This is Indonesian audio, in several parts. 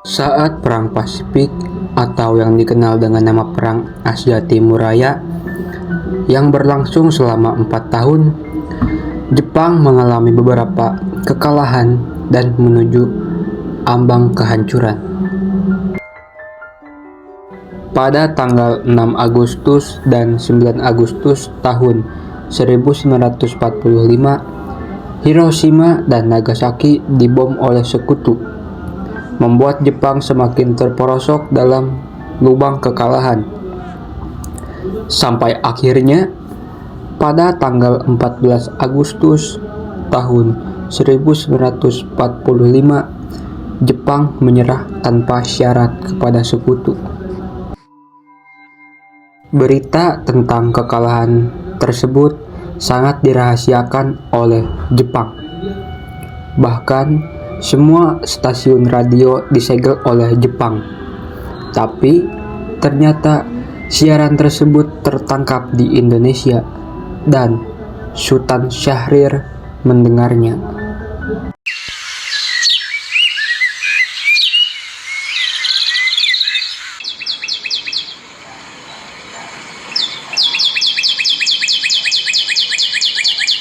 Saat Perang Pasifik atau yang dikenal dengan nama Perang Asia Timur Raya yang berlangsung selama 4 tahun, Jepang mengalami beberapa kekalahan dan menuju ambang kehancuran. Pada tanggal 6 Agustus dan 9 Agustus tahun 1945, Hiroshima dan Nagasaki dibom oleh sekutu, membuat Jepang semakin terperosok dalam lubang kekalahan. Sampai akhirnya, pada tanggal 14 Agustus tahun 1945, Jepang menyerah tanpa syarat kepada sekutu. Berita tentang kekalahan tersebut sangat dirahasiakan oleh Jepang. Bahkan, semua stasiun radio disegel oleh Jepang. Tapi, ternyata siaran tersebut tertangkap di Indonesia dan Sultan Syahrir mendengarnya.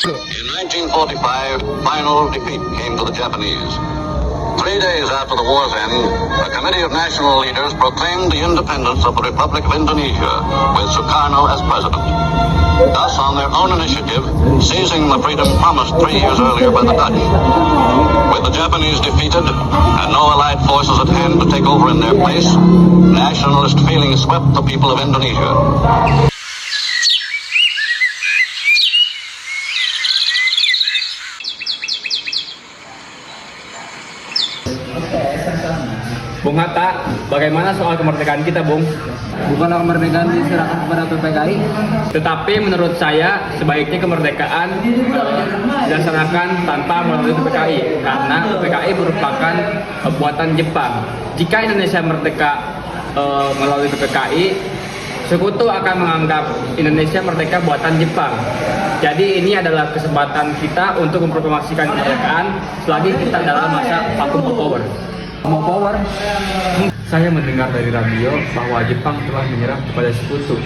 In 1945, final defeat came to the Japanese. 3 days after the war's end, a committee of national leaders proclaimed the independence of the Republic of Indonesia, with Sukarno as president. Thus, on their own initiative, seizing the freedom promised 3 years earlier by the Dutch. With the Japanese defeated and no allied forces at hand to take over in their place, nationalist feelings swept the people of Indonesia. Bung Hatta, bagaimana soal kemerdekaan kita, Bung? Bukanlah kemerdekaan diserahkan kepada PPKI? Tetapi menurut saya sebaiknya kemerdekaan dilaksanakan tanpa melalui PPKI, karena PPKI merupakan buatan Jepang. Jika Indonesia merdeka melalui PPKI, sekutu akan menganggap Indonesia merdeka buatan Jepang. Jadi ini adalah kesempatan kita untuk memproklamasikan kemerdekaan selagi kita dalam masa vacuum of power. Mau power? Saya mendengar dari radio bahwa Jepang telah menyerah kepada sekutu.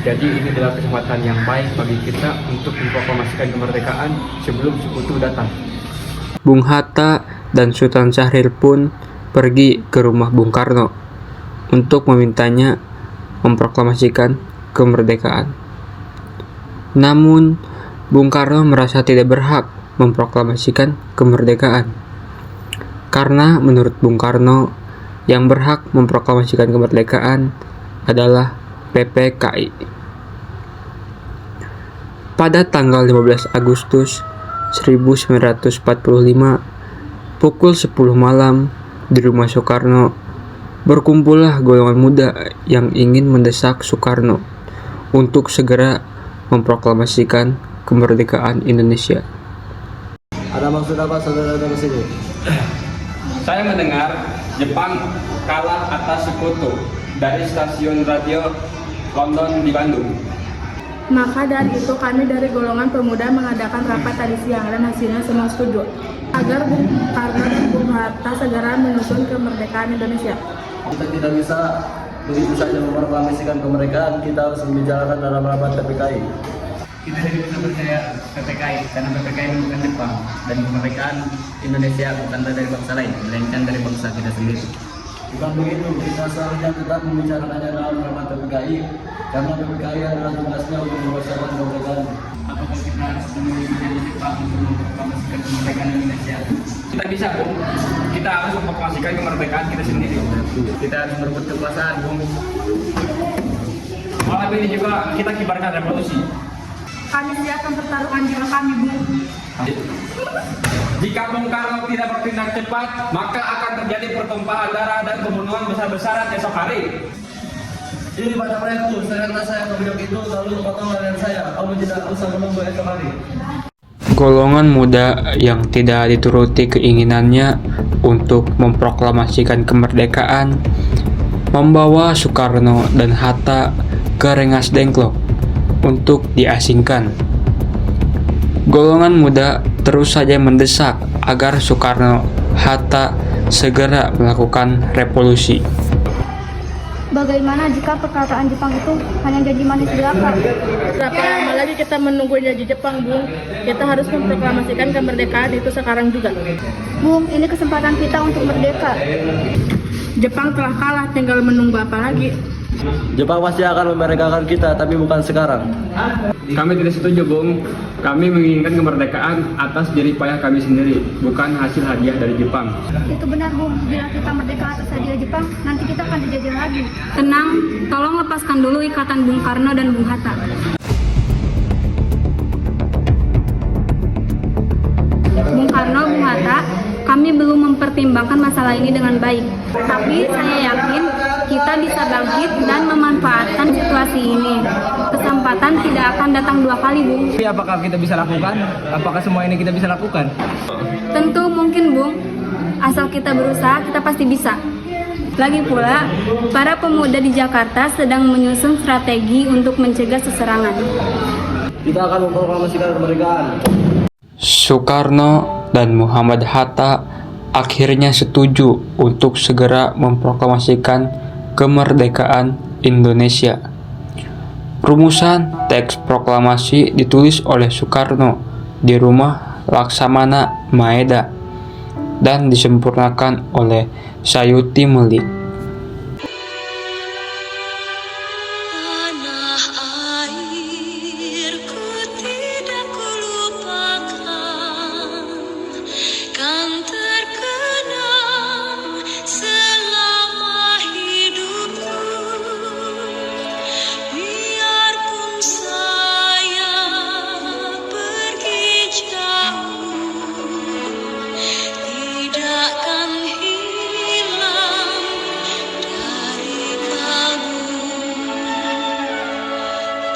Jadi ini adalah kesempatan yang baik bagi kita untuk memproklamasikan kemerdekaan sebelum sekutu datang. Bung Hatta dan Sultan Syahrir pun pergi ke rumah Bung Karno untuk memintanya memproklamasikan kemerdekaan. Namun, Bung Karno merasa tidak berhak memproklamasikan kemerdekaan. Karena menurut Bung Karno, yang berhak memproklamasikan kemerdekaan adalah PPKI. Pada tanggal 15 Agustus 1945, pukul 10 malam di rumah Soekarno, berkumpullah golongan muda yang ingin mendesak Soekarno untuk segera memproklamasikan kemerdekaan Indonesia. Ada maksud apa saudara datang ke sini? Saya mendengar Jepang kalah atas sekutu dari stasiun radio London di Bandung. Maka dari itu kami dari golongan pemuda mengadakan rapat tadi siang dan hasilnya semua setuju agar Bung Karno dan Bung Hatta segera menyusun kemerdekaan Indonesia. Kita tidak bisa begitu saja memproklamasikan kemerdekaan, kita harus membicarakan dalam rapat PPKI. Kita tidak bisa percaya PPKI karena PPKI bukan Jepang dan kemerdekaan Indonesia bukan dari bangsa lain, melainkan dari bangsa kita sendiri. Bukan begitu, kita seharusnya tetap membicarakannya dalam rapat PPKI karena PPKI adalah tugasnya untuk mempersiapkan kemerdekaan. Apakah kita harus menunggu menjadi Jepang untuk memproklamasikan kemerdekaan Indonesia? Kita bisa, Bung. Kita harus memproklamasikan kemerdekaan kita sendiri. Kita harus berebut kekuasaan, Bung. Malam ini juga kita kibarkan revolusi. Kami siap mempertaruhkan jiwa kami, Bung. Jika Bung Karno tidak bertindak cepat, maka akan terjadi pertumpahan darah dan pembunuhan besar-besaran esok hari. Ini pada mereka, ternyata saya membiak itu lalu potong leher saya. Kamu tidak usah menunggu esok hari. Golongan muda yang tidak dituruti keinginannya untuk memproklamasikan kemerdekaan membawa Soekarno dan Hatta ke Rengas Dengklok untuk diasingkan. Golongan muda terus saja mendesak agar Soekarno, Hatta, segera melakukan revolusi. Bagaimana jika perkataan Jepang itu hanya janji manis belaka? Berapa lama lagi kita menunggu janji Jepang, Bung? Kita harus memproklamasikan kemerdekaan itu sekarang juga. Bung, ini kesempatan kita untuk merdeka. Jepang telah kalah, tinggal menunggu apa lagi? Jepang pasti akan memerdekakan kita, tapi bukan sekarang. Kami tidak setuju, Bung. Kami menginginkan kemerdekaan atas jerih payah kami sendiri, bukan hasil hadiah dari Jepang. Itu benar, Bung. Bila kita merdeka atas hadiah Jepang, nanti kita akan dijajah lagi. Tenang, tolong lepaskan dulu ikatan Bung Karno dan Bung Hatta. Bung Karno, Bung Hatta, kami belum mempertimbangkan masalah ini dengan baik. Tapi saya yakin kita bisa bangkit dan memanfaatkan situasi ini. Kesempatan tidak akan datang dua kali, Bung. Tapi apakah kita bisa lakukan? Apakah semua ini kita bisa lakukan? Tentu mungkin, Bung. Asal kita berusaha, kita pasti bisa. Lagi pula, para pemuda di Jakarta sedang menyusun strategi untuk mencegah seserangan. Kita akan memproklamasikan kemerdekaan. Soekarno dan Muhammad Hatta akhirnya setuju untuk segera memproklamasikan kemerdekaan Indonesia. Rumusan teks proklamasi ditulis oleh Soekarno di rumah Laksamana Maeda dan disempurnakan oleh Sayuti Melik. Tanah airku tidak kulupakan, kan terkenang selama hidupku. Biarpun saya pergi jauh, tidakkan hilang dari kamu.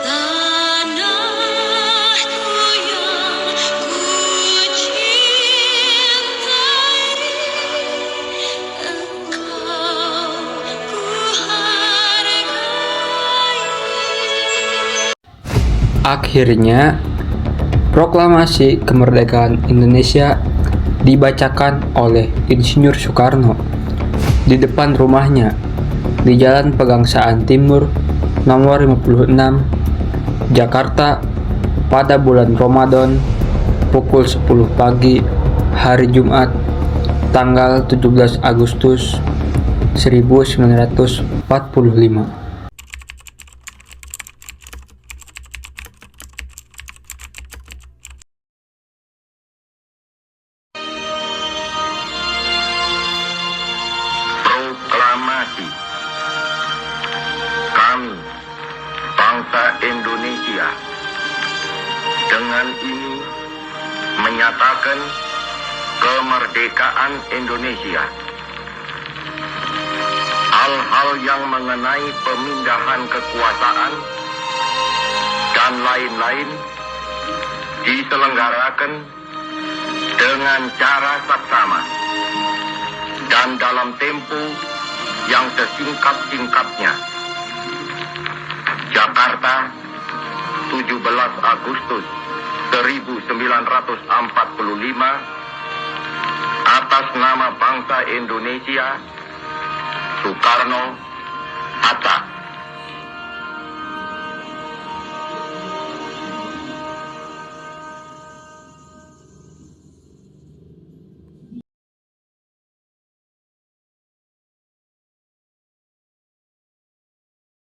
Tanahku yang ku cintai, engkau ku hargai. Akhirnya, proklamasi kemerdekaan Indonesia dibacakan oleh Insinyur Soekarno di depan rumahnya di Jalan Pegangsaan Timur nomor 56, Jakarta pada bulan Ramadan pukul 10 pagi hari Jumat tanggal 17 Agustus 1945. Proklamasi. Kami, bangsa Indonesia, dengan ini menyatakan kemerdekaan Indonesia. Hal-hal yang mengenai pemindahan kekuasaan dan lain-lain diselenggarakan dengan cara saksama dan dalam tempo yang sesingkat-singkatnya. Jakarta, 17 Agustus 1945, atas nama bangsa Indonesia, Soekarno Hatta.